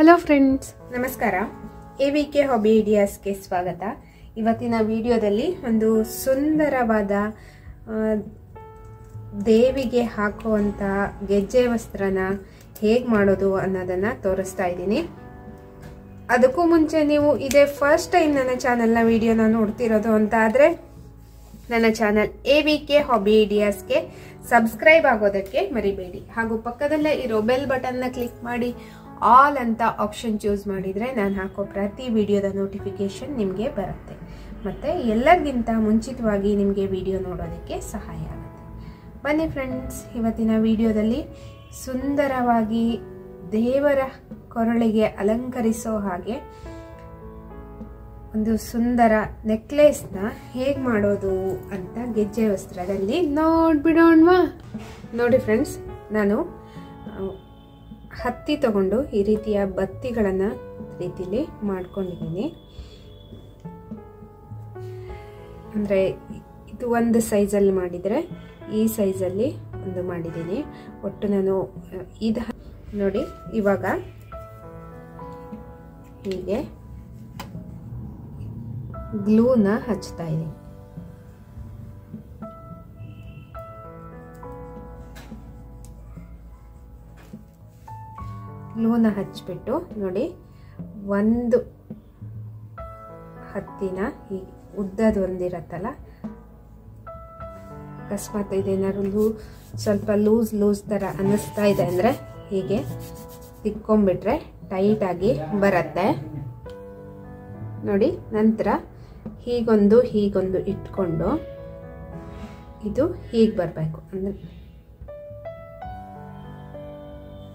Hello friends, ನಮಸ್ಕಾರ. AVK hobby ಐಡಿಯಾಸ್ಗೆ ಸ್ವಾಗತ. ಇವತ್ತಿನ ವಿಡಿಯೋದಲ್ಲಿ ಒಂದು ಸುಂದರವಾದ ದೇವಿಗೆ ಹಾಕುವಂಥ ಗೆಜ್ಜೆ ವಸ್ತ್ರನ ಹೇಗೆ ಮಾಡೋದು ಅನ್ನೋದನ್ನು ತೋರಿಸ್ತಾ ಇದ್ದೀನಿ. ಅದಕ್ಕೂ ಮುಂಚೆ ನೀವು ಇದೇ ಫಸ್ಟ್ ಟೈಮ್ ನನ್ನ ಚಾನಲ್ನ ವಿಡಿಯೋನ ನೋಡ್ತಿರೋದು ಅಂತ ಆದರೆ ನನ್ನ ಚಾನಲ್ AVK ಹಾಬಿ ಐಡಿಯಾಸ್ಗೆ ಸಬ್ಸ್ಕ್ರೈಬ್ ಆಗೋದಕ್ಕೆ ಮರಿಬೇಡಿ. ಹಾಗೂ ಪಕ್ಕದಲ್ಲೇ ಇರೋ ಬೆಲ್ ಬಟನ್ನ ಕ್ಲಿಕ್ ಮಾಡಿ ಆಲ್ ಅಂತ ಆಪ್ಷನ್ ಚೂಸ್ ಮಾಡಿದರೆ ನಾನು ಹಾಕೋ ಪ್ರತಿ ವಿಡಿಯೋದ ನೋಟಿಫಿಕೇಶನ್ ನಿಮಗೆ ಬರುತ್ತೆ. ಮತ್ತು ಎಲ್ಲರಿಗಿಂತ ಮುಂಚಿತವಾಗಿ ನಿಮಗೆ ವಿಡಿಯೋ ನೋಡೋದಕ್ಕೆ ಸಹಾಯ ಆಗುತ್ತೆ. ಬನ್ನಿ ಫ್ರೆಂಡ್ಸ್, ಇವತ್ತಿನ ವಿಡಿಯೋದಲ್ಲಿ ಸುಂದರವಾಗಿ ದೇವರ ಕೊರಳಿಗೆ ಅಲಂಕರಿಸೋ ಹಾಗೆ ಒಂದು ಸುಂದರ ನೆಕ್ಲೆಸ್ನ ಹೇಗೆ ಮಾಡೋದು ಅಂತ ಗೆಜ್ಜೆ ವಸ್ತ್ರದಲ್ಲಿ ನೋಡ್ಬಿಡೋಣವಾ. ನೋಡಿ ಫ್ರೆಂಡ್ಸ್, ನಾನು ಹತ್ತಿ ತಗೊಂಡು ಈ ರೀತಿಯ ಬತ್ತಿಗಳನ್ನು ರೀತಿಲಿ ಮಾಡ್ಕೊಂಡಿದ್ದೀನಿ. ಅಂದರೆ ಇದು ಒಂದು ಸೈಜಲ್ಲಿ ಮಾಡಿದರೆ ಈ ಸೈಜಲ್ಲಿ ಒಂದು ಮಾಡಿದ್ದೀನಿ. ಒಟ್ಟು ನಾನು ಇದು ನೋಡಿ, ಇವಾಗ ಹೀಗೆ ಗ್ಲೂನ ಹಚ್ತಾ ಇದ್ದೀನಿ. ಗ್ಲೂನ ಹಚ್ಬಿಟ್ಟು ನೋಡಿ, ಒಂದು ಹತ್ತಿನ ಹೀಗೆ ಉದ್ದದ ಒಂದಿರತ್ತಲ್ಲ, ಅಕಸ್ಮಾತ್ ಇದೇನಾದ್ರು ಸ್ವಲ್ಪ ಲೂಸ್ ಥರ ಅನ್ನಿಸ್ತಾ ಇದೆ ಅಂದರೆ ಹೀಗೆ ತಿಕ್ಕೊಂಬಿಟ್ರೆ ಟೈಟಾಗಿ ಬರುತ್ತೆ ನೋಡಿ. ನಂತರ ಹೀಗೊಂದು ಇಟ್ಕೊಂಡು ಇದು ಹೀಗೆ ಬರಬೇಕು, ಅಂದರೆ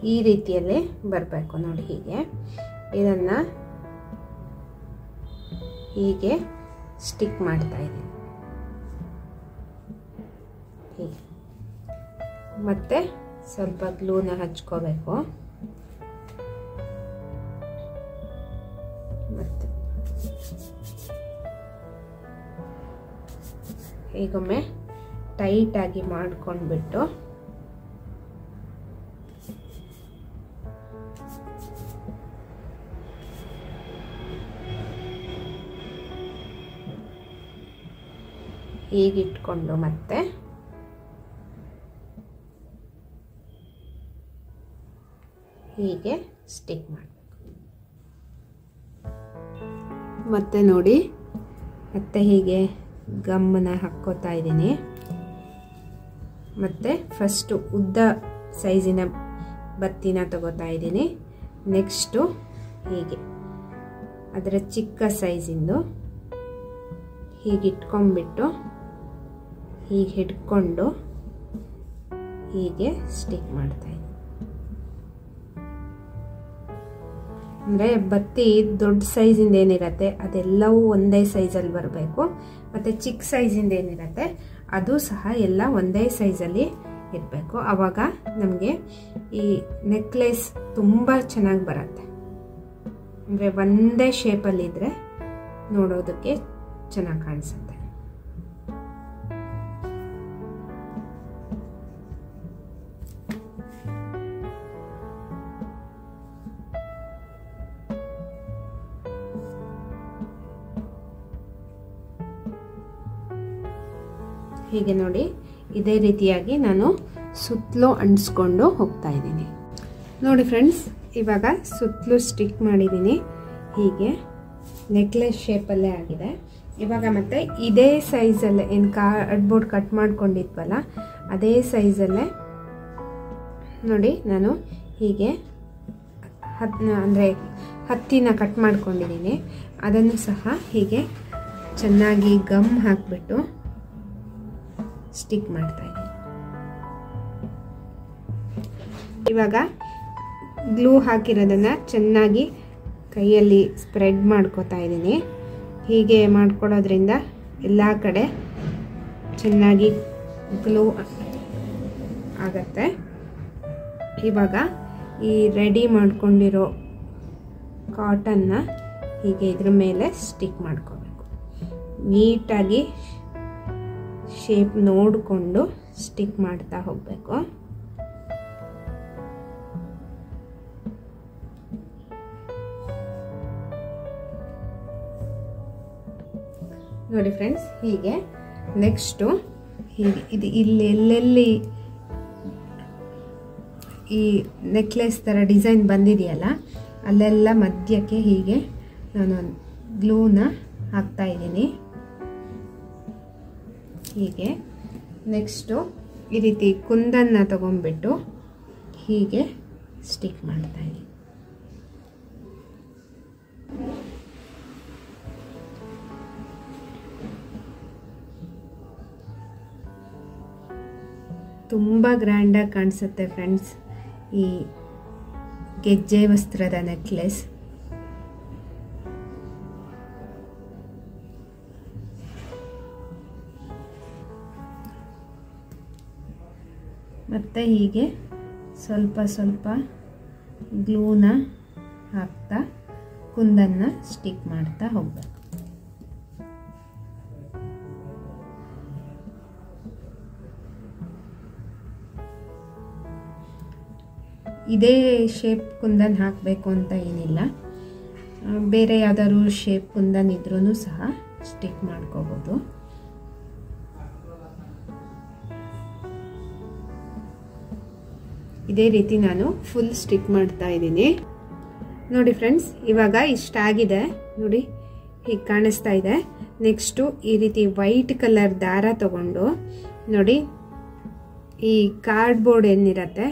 ಈ ರೀತಿಯಲ್ಲೇ ಬರಬೇಕು ನೋಡಿ. ಹೀಗೆ ಇದನ್ನು ಹೀಗೆ ಸ್ಟಿಕ್ ಮಾಡ್ತಾ ಇದ್ದೀನಿ. ಹೀಗೆ ಮತ್ತೆ ಸ್ವಲ್ಪ ಗ್ಲೂನ ಹಚ್ಕೋಬೇಕು. ಮತ್ತೆ ಹೀಗೊಮ್ಮೆ ಟೈಟಾಗಿ ಮಾಡ್ಕೊಂಡ್ಬಿಟ್ಟು ಹೀಗಿಟ್ಕೊಂಡು ಮತ್ತೆ ಹೀಗೆ ಸ್ಟಿಕ್ ಮಾಡಬೇಕು. ಮತ್ತೆ ನೋಡಿ, ಮತ್ತೆ ಹೀಗೆ ಗಮ್ಮನ ಹಾಕ್ಕೋತಾ ಇದ್ದೀನಿ. ಮತ್ತೆ ಫಸ್ಟು ಉದ್ದ ಸೈಜಿನ ಬತ್ತಿನ ತಗೋತಾ ಇದ್ದೀನಿ. ನೆಕ್ಸ್ಟು ಹೀಗೆ ಅದರ ಚಿಕ್ಕ ಸೈಜಿಂದು ಹೀಗಿಟ್ಕೊಂಡ್ಬಿಟ್ಟು ಹೀಗೆ ಹಿಡ್ಕೊಂಡು ಹೀಗೆ ಸ್ಟಿಕ್ ಮಾಡ್ತಾ ಇದ್ದೀನಿ. ಅಂದರೆ ಬತ್ತಿ ದೊಡ್ಡ ಸೈಜಿಂದ ಏನಿರತ್ತೆ ಅದೆಲ್ಲವೂ ಒಂದೇ ಸೈಜಲ್ಲಿ ಬರಬೇಕು. ಮತ್ತು ಚಿಕ್ಕ ಸೈಜಿಂದ ಏನಿರತ್ತೆ ಅದು ಸಹ ಎಲ್ಲ ಒಂದೇ ಸೈಜಲ್ಲಿ ಇರಬೇಕು. ಆವಾಗ ನಮಗೆ ಈ ನೆಕ್ಲೆಸ್ ತುಂಬ ಚೆನ್ನಾಗಿ ಬರುತ್ತೆ. ಅಂದರೆ ಒಂದೇ ಶೇಪಲ್ಲಿದ್ದರೆ ನೋಡೋದಕ್ಕೆ ಚೆನ್ನಾಗಿ ಕಾಣಿಸುತ್ತೆ. ಹೀಗೆ ನೋಡಿ, ಇದೇ ರೀತಿಯಾಗಿ ನಾನು ಸುತ್ತಲೂ ಅಂಟಿಸ್ಕೊಂಡು ಹೋಗ್ತಾ ಇದ್ದೀನಿ. ನೋಡಿ ಫ್ರೆಂಡ್ಸ್, ಇವಾಗ ಸುತ್ತಲೂ ಸ್ಟಿಕ್ ಮಾಡಿದ್ದೀನಿ. ಹೀಗೆ ನೆಕ್ಲೆಸ್ ಶೇಪಲ್ಲೇ ಆಗಿದೆ. ಇವಾಗ ಮತ್ತೆ ಇದೇ ಸೈಜಲ್ಲೇ ಏನು ಕಾರ್ಡ್ಬೋರ್ಡ್ ಕಟ್ ಮಾಡ್ಕೊಂಡಿದ್ವಲ್ಲ ಅದೇ ಸೈಜಲ್ಲೇ ನೋಡಿ ನಾನು ಹೀಗೆ ಅಂದರೆ ಹತ್ತಿನ ಕಟ್ ಮಾಡ್ಕೊಂಡಿದ್ದೀನಿ. ಅದನ್ನು ಸಹ ಹೀಗೆ ಚೆನ್ನಾಗಿ ಗಮ್ ಹಾಕಿಬಿಟ್ಟು ಸ್ಟಿಕ್ ಮಾಡ್ತಾ ಇದ್ದೀನಿ. ಇವಾಗ ಗ್ಲೂ ಹಾಕಿರೋದನ್ನು ಚೆನ್ನಾಗಿ ಕೈಯಲ್ಲಿ ಸ್ಪ್ರೆಡ್ ಮಾಡ್ಕೋತಾ ಇದ್ದೀನಿ. ಹೀಗೆ ಮಾಡ್ಕೊಳ್ಳೋದ್ರಿಂದ ಎಲ್ಲ ಕಡೆ ಚೆನ್ನಾಗಿ ಗ್ಲೂ ಆಗತ್ತೆ. ಇವಾಗ ಈ ರೆಡಿ ಮಾಡ್ಕೊಂಡಿರೋ ಕಾಟನ್ನ ಹೀಗೆ ಇದ್ರ ಮೇಲೆ ಸ್ಟಿಕ್ ಮಾಡ್ಕೋಬೇಕು. ನೀಟಾಗಿ ಶೇಪ್ ನೋಡಿಕೊಂಡು ಸ್ಟಿಕ್ ಮಾಡ್ತಾ ಹೋಗಬೇಕು. ನೋಡಿ ಫ್ರೆಂಡ್ಸ್, ಹೀಗೆ ನೆಕ್ಸ್ಟು ಹೀಗೆ ಇದು ಇಲ್ಲಿ ಎಲ್ಲೆಲ್ಲಿ ಈ ನೆಕ್ಲೆಸ್ ಥರ ಡಿಸೈನ್ ಬಂದಿದೆಯಲ್ಲ ಅಲ್ಲೆಲ್ಲ ಮಧ್ಯಕ್ಕೆ ಹೀಗೆ ನಾನು ಗ್ಲೂನ ಹಾಕ್ತಾಯಿದ್ದೀನಿ. ಹೀಗೆ ನೆಕ್ಸ್ಟು ಈ ರೀತಿ ಕುಂದನ್ನು ತಗೊಂಡ್ಬಿಟ್ಟು ಹೀಗೆ ಸ್ಟಿಕ್ ಮಾಡ್ತಾಯಿದ್ದೀನಿ. ತುಂಬ ಗ್ರ್ಯಾಂಡಾಗಿ ಕಾಣಿಸುತ್ತೆ ಫ್ರೆಂಡ್ಸ್ ಈ ಗೆಜ್ಜೆ ವಸ್ತ್ರದ ನೆಕ್ಲೆಸ್. ಮತ್ತು ಹೀಗೆ ಸ್ವಲ್ಪ ಸ್ವಲ್ಪ ಗ್ಲೂನ ಹಾಕ್ತಾ ಕುಂದನ್ನು ಸ್ಟಿಕ್ ಮಾಡ್ತಾ ಹೋಗ್ಬೇಕು. ಇದೇ ಶೇಪ್ ಕುಂದನ್ ಹಾಕಬೇಕು ಅಂತ ಏನಿಲ್ಲ, ಬೇರೆ ಯಾವ್ದಾದ್ರು ಶೇಪ್ ಕುಂದನ್ ಇದ್ರೂ ಸಹ ಸ್ಟಿಕ್ ಮಾಡ್ಕೋಬೋದು. ಇದೇ ರೀತಿ ನಾನು ಫುಲ್ ಸ್ಟಿಕ್ ಮಾಡ್ತಾ ಇದ್ದೀನಿ. ನೋಡಿ ಫ್ರೆಂಡ್ಸ್, ಇವಾಗ ಇಷ್ಟ ಆಗಿದೆ ನೋಡಿ, ಹೀಗೆ ಕಾಣಿಸ್ತಾ ಇದೆ. ನೆಕ್ಸ್ಟು ಈ ರೀತಿ ವೈಟ್ ಕಲರ್ ದಾರ ತಗೊಂಡು ನೋಡಿ, ಈ ಕಾರ್ಡ್ಬೋರ್ಡ್ ಏನಿರತ್ತೆ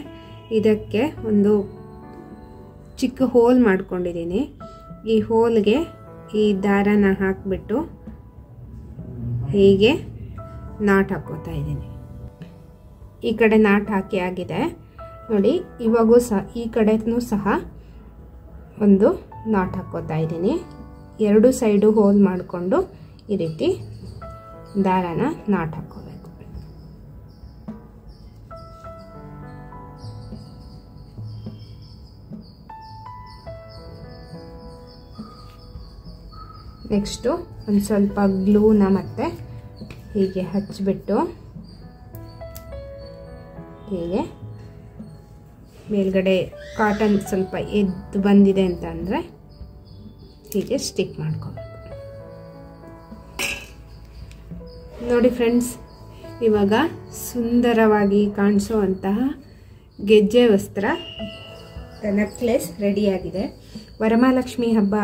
ಇದಕ್ಕೆ ಒಂದು ಚಿಕ್ಕ ಹೋಲ್ ಮಾಡ್ಕೊಂಡಿದ್ದೀನಿ. ಈ ಹೋಲ್ಗೆ ಈ ದಾರನ ಹಾಕಿಬಿಟ್ಟು ಹೀಗೆ ನಾಟ್ ಹಾಕೋತಾ ಇದ್ದೀನಿ. ಈ ಕಡೆ ನಾಟ್ ಹಾಕಿ ಆಗಿದೆ ನೋಡಿ. ಇವಾಗೂ ಸಹ ಈ ಕಡೆನೂ ಸಹ ಒಂದು ನಾಟ್ ಹಾಕೋತಾ ಇದ್ದೀನಿ. ಎರಡು ಸೈಡು ಹೋಲ್ ಮಾಡಿಕೊಂಡು ಈ ರೀತಿ ದಾರನ ನಾಟ್ ಹಾಕೋಬೇಕು. ನೆಕ್ಸ್ಟು ಒಂದು ಸ್ವಲ್ಪ ಗ್ಲೂನ ಮತ್ತೆ ಹೀಗೆ ಹಚ್ಚಿಬಿಟ್ಟು ಹೀಗೆ ಮೇಲ್ಗಡೆ ಕಾಟನ್ ಸ್ವಲ್ಪ ಎದ್ದು ಬಂದಿದೆ ಅಂತ ಅಂದರೆ ಹೀಗೆ ಸ್ಟಿಕ್ ಮಾಡ್ಕೋಬೇಕು. ನೋಡಿ ಫ್ರೆಂಡ್ಸ್, ಇವಾಗ ಸುಂದರವಾಗಿ ಕಾಣಿಸುವಂತಹ ಗೆಜ್ಜೆ ವಸ್ತ್ರ ನೆಕ್ಲೆಸ್ ರೆಡಿಯಾಗಿದೆ. ವರಮಹಾಲಕ್ಷ್ಮಿ ಹಬ್ಬ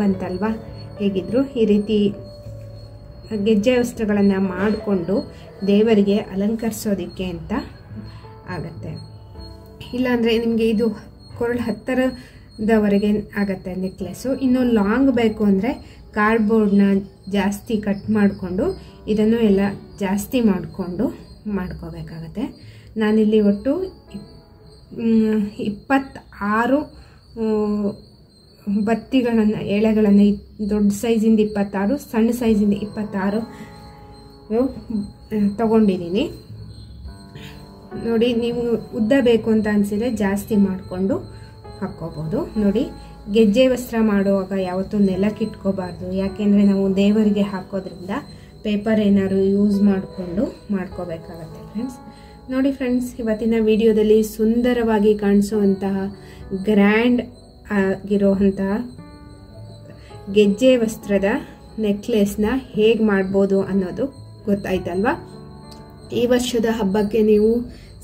ಬಂತಲ್ವಾ, ಹೇಗಿದ್ರು ಈ ರೀತಿ ಗೆಜ್ಜೆ ವಸ್ತ್ರಗಳನ್ನು ಮಾಡಿಕೊಂಡು ದೇವರಿಗೆ ಅಲಂಕರಿಸೋದಕ್ಕೆ ಅಂತ ಆಗತ್ತೆ. ಇಲ್ಲಾಂದರೆ ನಿಮಗೆ ಇದು ಕೊರಳು ಹತ್ತರದವರೆಗೆ ಆಗತ್ತೆ ನೆಕ್ಲೆಸ್ಸು. ಇನ್ನು ಲಾಂಗ್ ಬೇಕು ಅಂದರೆ ಕಾರ್ಡ್ಬೋರ್ಡ್ನ ಜಾಸ್ತಿ ಕಟ್ ಮಾಡಿಕೊಂಡು ಇದನ್ನು ಎಲ್ಲ ಜಾಸ್ತಿ ಮಾಡಿಕೊಂಡು ಮಾಡ್ಕೋಬೇಕಾಗತ್ತೆ. ನಾನಿಲ್ಲಿ ಒಟ್ಟು 26 ಬತ್ತಿಗಳನ್ನು ಎಳೆಗಳನ್ನು, ದೊಡ್ಡ ಸೈಜಿಂದ 26, ಸಣ್ಣ ಸೈಜಿಂದ 26 ತಗೊಂಡಿದ್ದೀನಿ. ನೋಡಿ, ನೀವು ಉದ್ದ ಬೇಕು ಅಂತ ಅನಿಸಿದರೆ ಜಾಸ್ತಿ ಮಾಡಿಕೊಂಡು ಹಾಕ್ಕೋಬೋದು. ನೋಡಿ, ಗೆಜ್ಜೆ ವಸ್ತ್ರ ಮಾಡುವಾಗ ಯಾವತ್ತೂ ನೆಲಕ್ಕೆ ಇಟ್ಕೋಬಾರ್ದು, ಯಾಕೆಂದರೆ ನಾವು ದೇವರಿಗೆ ಹಾಕೋದ್ರಿಂದ ಪೇಪರ್ ಏನಾದ್ರು ಯೂಸ್ ಮಾಡಿಕೊಂಡು ಮಾಡ್ಕೋಬೇಕಾಗತ್ತೆ ಫ್ರೆಂಡ್ಸ್. ನೋಡಿ ಫ್ರೆಂಡ್ಸ್, ಇವತ್ತಿನ ವಿಡಿಯೋದಲ್ಲಿ ಸುಂದರವಾಗಿ ಕಾಣಿಸುವಂತಹ ಗ್ರ್ಯಾಂಡ್ ಆಗಿರುವಂತಹ ಗೆಜ್ಜೆ ವಸ್ತ್ರದ ನೆಕ್ಲೆಸ್ನ ಹೇಗೆ ಮಾಡ್ಬೋದು ಅನ್ನೋದು ಗೊತ್ತಾಯ್ತಲ್ವಾ. ಈ ವರ್ಷದ ಹಬ್ಬಕ್ಕೆ ನೀವು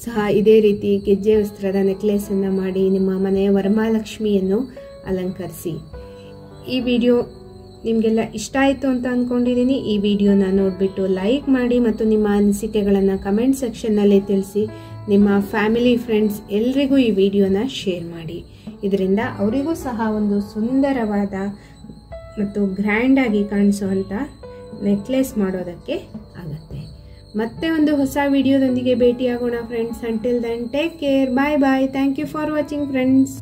ಸಹ ಇದೇ ರೀತಿ ಗೆಜ್ಜೆ ವಸ್ತ್ರದ ನೆಕ್ಲೆಸನ್ನು ಮಾಡಿ ನಿಮ್ಮ ಮನೆಯ ವರಮಹಾಲಕ್ಷ್ಮಿಯನ್ನು ಅಲಂಕರಿಸಿ. ಈ ವಿಡಿಯೋ ನಿಮಗೆಲ್ಲ ಇಷ್ಟ ಆಯಿತು ಅಂತ ಅಂದ್ಕೊಂಡಿದ್ದೀನಿ. ಈ ವಿಡಿಯೋನ ನೋಡಿಬಿಟ್ಟು ಲೈಕ್ ಮಾಡಿ ಮತ್ತು ನಿಮ್ಮ ಅನಿಸಿಕೆಗಳನ್ನು ಕಮೆಂಟ್ ಸೆಕ್ಷನ್ನಲ್ಲಿ ತಿಳಿಸಿ. ನಿಮ್ಮ ಫ್ಯಾಮಿಲಿ ಫ್ರೆಂಡ್ಸ್ ಎಲ್ರಿಗೂ ಈ ವಿಡಿಯೋನ ಶೇರ್ ಮಾಡಿ. ಇದರಿಂದ ಅವರಿಗೂ ಸಹ ಒಂದು ಸುಂದರವಾದ ಮತ್ತು ಗ್ರ್ಯಾಂಡಾಗಿ ಕಾಣಿಸುವಂಥ ನೆಕ್ಲೆಸ್ ಮಾಡೋದಕ್ಕೆ ಆಗುತ್ತೆ. ಮತ್ತೆ ಒಂದು ಹೊಸ ವಿಡಿಯೋದೊಂದಿಗೆ ಭೇಟಿಯಾಗೋಣ friends. Until then take care, bye bye. Thank you for watching friends.